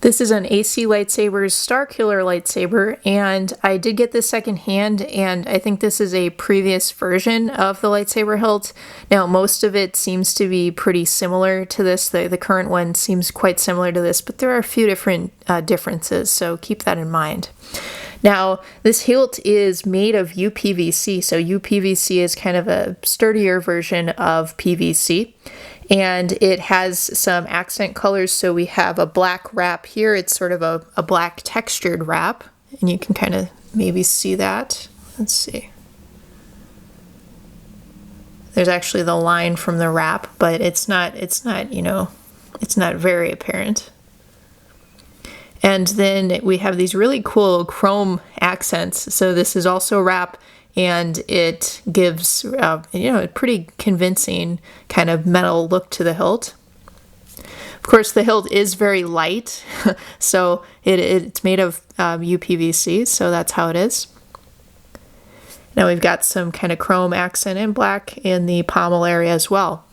This is an AC Lightsabers Starkiller lightsaber, and I did get this secondhand, and I think this is a previous version of the lightsaber hilt. Now, most of it seems to be pretty similar to this. The current one seems quite similar to this, but there are a few different differences, so keep that in mind. Now, this hilt is made of UPVC, so UPVC is kind of a sturdier version of PVC. And it has some accent colors, so we have a black wrap here. It's sort of a black textured wrap, and you can kind of maybe see that. Let's see. There's actually the line from the wrap, but it's not, you know, it's not very apparent. And then we have these really cool chrome accents. So this is also wrap, and it gives, you know, a pretty convincing kind of metal look to the hilt. Of course, the hilt is very light, so it's made of UPVC, so that's how it is. Now we've got some kind of chrome accent in black in the pommel area as well.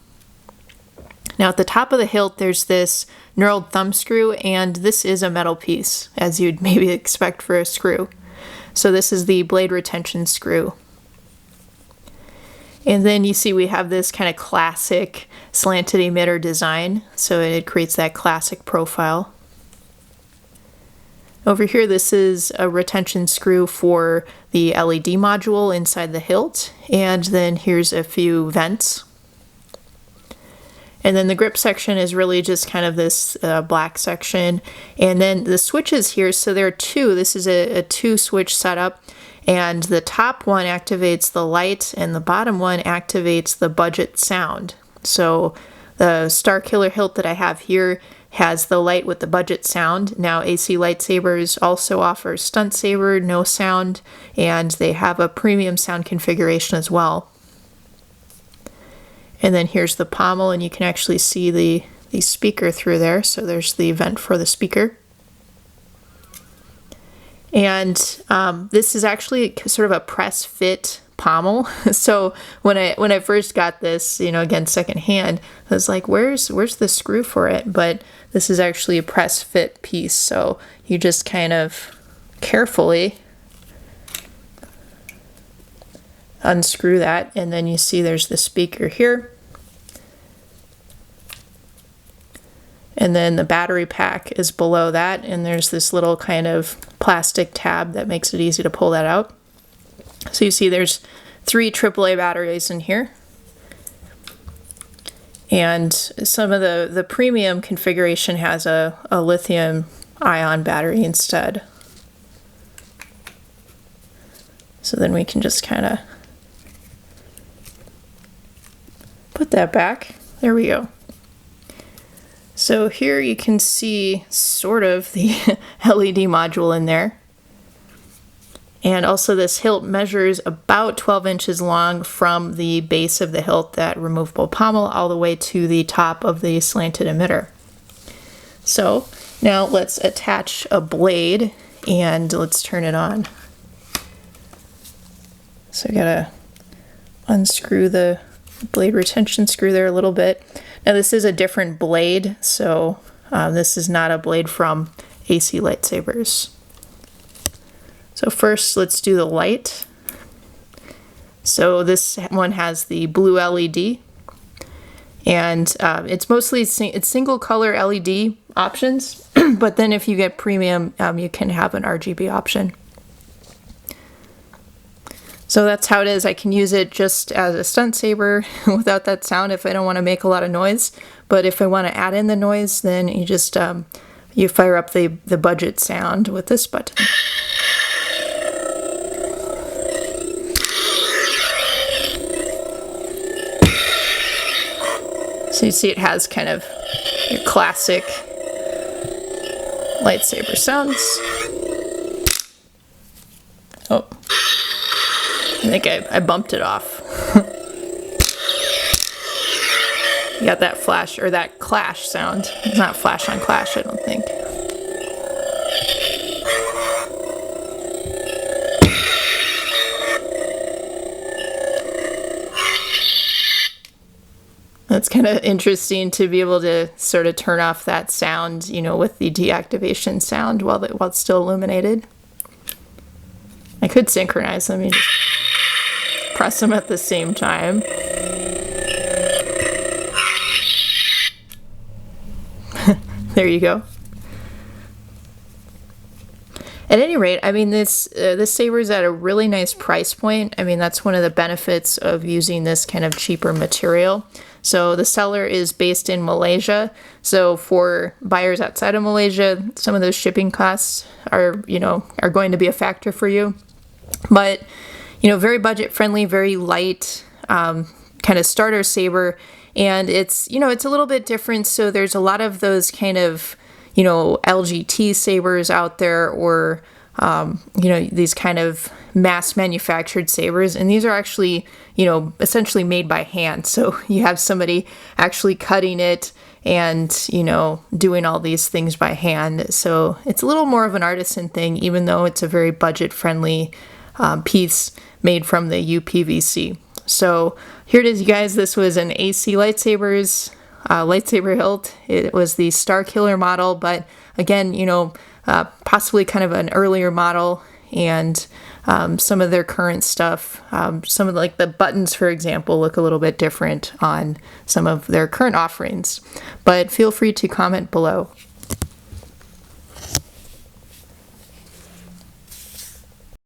Now at the top of the hilt, there's this knurled thumb screw, and this is a metal piece, as you'd maybe expect for a screw. So this is the blade retention screw. And then you see we have this kind of classic slanted emitter design, so it creates that classic profile. Over here, this is a retention screw for the LED module inside the hilt, and then here's a few vents. And then the grip section is really just kind of this black section. And then the switches here, so there are two. This is a two switch setup. And the top one activates the light, and the bottom one activates the budget sound. So the Starkiller hilt that I have here has the light with the budget sound. Now AC Lightsabers also offer Stunt Saber, no sound, and they have a premium sound configuration as well. And then here's the pommel, and you can actually see the speaker through there. So there's the vent for the speaker. And this is actually sort of a press fit pommel. So when I first got this, you know, again secondhand, I was like, where's the screw for it? But this is actually a press fit piece. So you just kind of carefully unscrew that, and then you see there's the speaker here. And then the battery pack is below that, and there's this little kind of plastic tab that makes it easy to pull that out. So you see there's 3 AAA batteries in here. And some of the premium configuration has a lithium ion battery instead. So then we can just kind of put that back. There we go. So here you can see sort of the LED module in there. And also this hilt measures about 12 inches long from the base of the hilt, that removable pommel, all the way to the top of the slanted emitter. So now let's attach a blade, and let's turn it on. So I gotta unscrew the blade retention screw there a little bit. Now this is a different blade, so this is not a blade from AC Lightsabers. So first let's do the light. So this one has the blue LED, and it's single color LED options, but then if you get premium, you can have an RGB option. So that's how it is. I can use it just as a stunt saber without that sound if I don't want to make a lot of noise. But if I want to add in the noise, then you just you fire up the budget sound with this button. So you see it has kind of your classic lightsaber sounds. Oh. I think I bumped it off. You got that flash, or that clash sound. It's not flash on clash, I don't think. That's kind of interesting to be able to sort of turn off that sound, you know, with the deactivation sound while it's still illuminated. I could synchronize them, you just press them at the same time. There you go. At any rate, I mean, this saber is at a really nice price point. I mean, that's one of the benefits of using this kind of cheaper material. So the seller is based in Malaysia. So for buyers outside of Malaysia, some of those shipping costs are, you know, are going to be a factor for you. But, you know, very budget friendly, very light, kind of starter saber. And it's, you know, it's a little bit different. So there's a lot of those kind of, you know, LGT sabers out there, or, you know, these kind of mass manufactured sabers. And these are actually, you know, essentially made by hand. So you have somebody actually cutting it and, you know, doing all these things by hand. So it's a little more of an artisan thing, even though it's a very budget friendly piece made from the UPVC. So here it is, you guys. This was an AC Lightsabers lightsaber hilt. It was the Starkiller model, but again, you know, possibly kind of an earlier model, and some of their current stuff, some of like the buttons, for example, look a little bit different on some of their current offerings. But feel free to comment below.